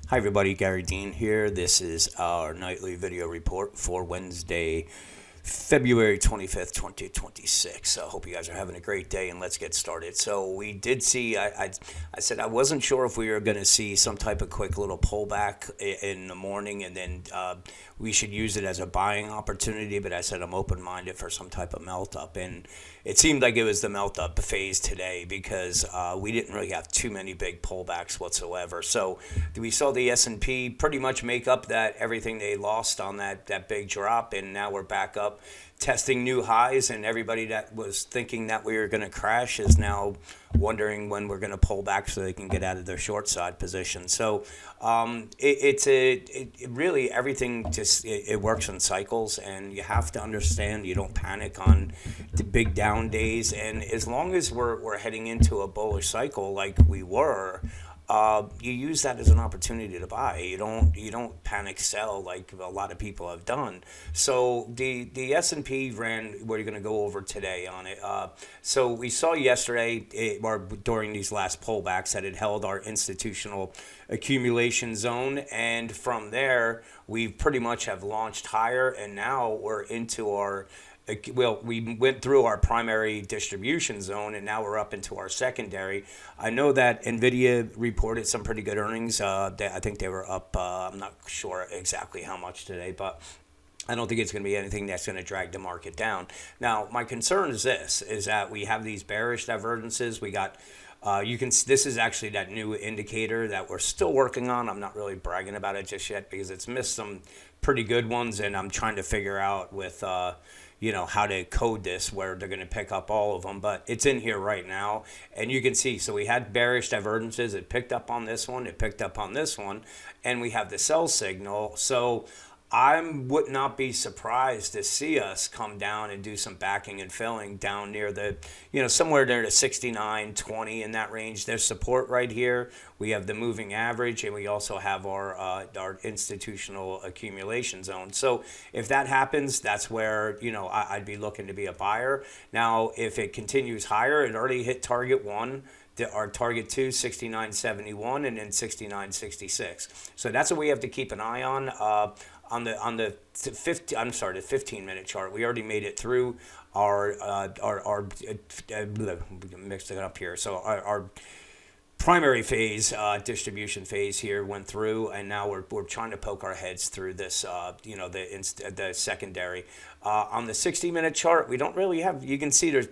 Hi everybody, Gary Dean here. This is our nightly video report for Wednesday, February 25th, 2026. I hope you guys are having a great day and let's get started. So we did see, I said I wasn't sure if we were going to see some type of quick little pullback in the morning and then we should use it as a buying opportunity, but I said I'm open-minded for some type of melt up, and it seemed like it was the melt up phase today because we didn't really have too many big pullbacks whatsoever. So we saw the S&P pretty much make up that everything they lost on that big drop, and now we're back up testing new highs, and everybody that was thinking that we were going to crash is now wondering when we're going to pull back so they can get out of their short side position. So it really everything just it works in cycles, and you have to understand you don't panic on the big down days, and as long as we're heading into a bullish cycle like we were, you use that as an opportunity to buy. You don't panic sell like a lot of people have done. So the S&P ran. We're going to go over today on it. So we saw yesterday or during these last pullbacks that it held our institutional accumulation zone, and from there we pretty much have launched higher, and now we're into our we went through our primary distribution zone, and now we're up into our secondary. I know that NVIDIA reported some pretty good earnings. I think they were up, I'm not sure exactly how much today, but I don't think it's going to be anything that's going to drag the market down. Now, my concern is this, is that we have these bearish divergences. We got this is actually that new indicator that we're still working on. I'm not really bragging about it just yet because it's missed some pretty good ones, and I'm trying to figure out with how to code this where they're going to pick up all of them, but it's in here right now, and you can see, so we had bearish divergences. It picked up on this one, it picked up on this one, and we have the sell signal. So I would not be surprised to see us come down and do some backing and filling down near the, somewhere near the 69.20 in that range. There's support right here. We have the moving average, and we also have our institutional accumulation zone. So if that happens, that's where, I'd be looking to be a buyer. Now, if it continues higher, it already hit target one. Our target 2, 69.71, and then 69.66. So that's what we have to keep an eye on. The 15-minute chart, we already made it through our mixed it up here. So our primary phase, distribution phase here went through, and now we're trying to poke our heads through this, the secondary. On the 60-minute chart, we don't really have. You can see there's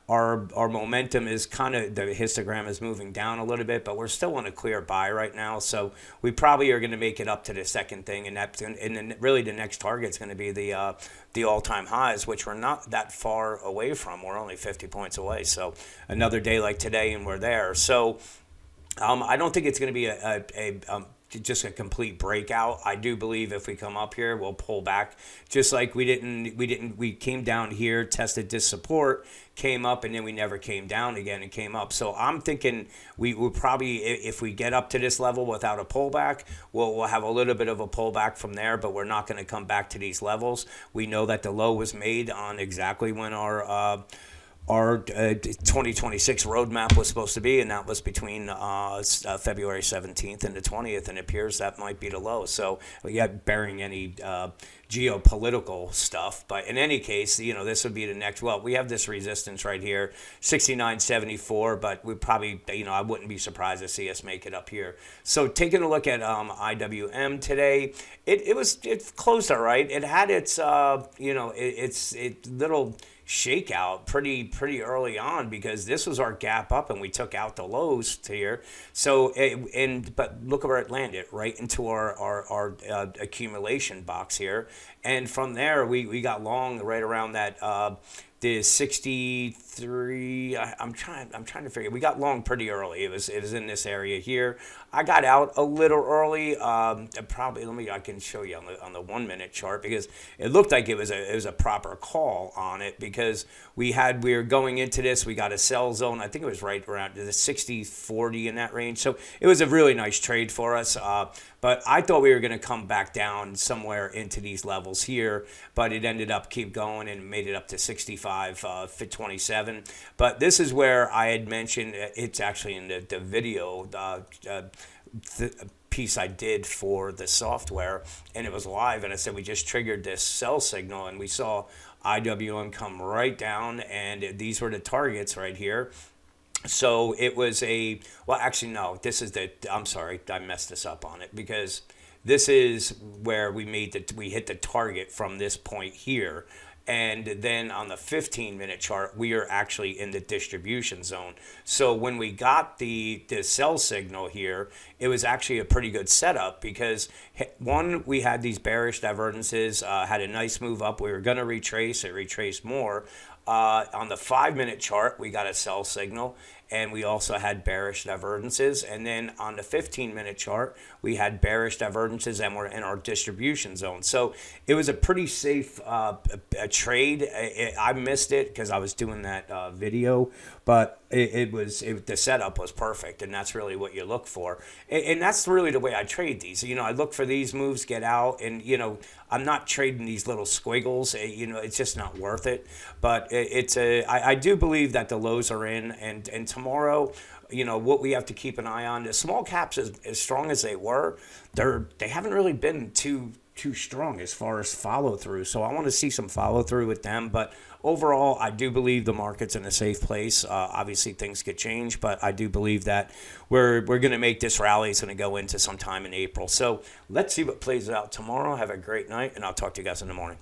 our momentum is kind of, the histogram is moving down a little bit, but we're still on a clear buy right now. So we probably are going to make it up to the second thing, and then really the next target is going to be the all-time highs, which we're not that far away from. We're only 50 points away. So another day like today, and we're there. So I don't think it's going to be just a complete breakout. I do believe if we come up here, we'll pull back, just like we came down here, tested this support, came up, and then we never came down again and came up. So I'm thinking we will probably, if we get up to this level without a pullback, we'll have a little bit of a pullback from there, but we're not going to come back to these levels. We know that the low was made on exactly when our 2026 roadmap was supposed to be, and that was between February 17th and the 20th, and it appears that might be the low. So, bearing any geopolitical stuff, but in any case, this would be the next. Well, we have this resistance right here, 69.74, but we probably, I wouldn't be surprised to see us make it up here. So, taking a look at IWM today, it closed all right. It had its its little shakeout pretty early on, because this was our gap up and we took out the lows here. So but look where it landed, right into our accumulation box here, and from there we got long right around that the 63. I'm trying to figure. We got long pretty early. It was in this area here. I got out a little early. Probably I can show you on the 1 minute chart, because it looked like it was a proper call on it, because we were going into this. We got a sell zone. I think it was right around the 60-40 in that range. So it was a really nice trade for us. But I thought we were going to come back down somewhere into these levels here, but it ended up keep going and made it up to 65.27. But this is where I had mentioned, it's actually in the video, piece I did for the software, and it was live, and I said we just triggered this sell signal, and we saw IWM come right down, and these were the targets right here. So it was well, actually, no, I'm sorry, I messed this up on it, because this is where we hit the target from this point here. And then on the 15-minute chart, we are actually in the distribution zone. So when we got the sell signal here, it was actually a pretty good setup, because one, we had these bearish divergences, had a nice move up. We were going to retrace. It retraced more. On the 5-minute chart, we got a sell signal, and we also had bearish divergences. And then on the 15-minute chart, we had bearish divergences, and we're in our distribution zone. So it was a pretty safe a trade. I missed it because I was doing that video, but the setup was perfect, and that's really what you look for. And that's really the way I trade these. I look for these moves, get out, and I'm not trading these little squiggles. It's just not worth it. But I do believe that the lows are in, and tomorrow, what we have to keep an eye on, the small caps, as strong as they were, they haven't really been too strong as far as follow through. So I want to see some follow through with them. But overall, I do believe the market's in a safe place. Obviously, things could change, but I do believe that we're going to make this rally. It's going to go into sometime in April. So let's see what plays out tomorrow. Have a great night, and I'll talk to you guys in the morning.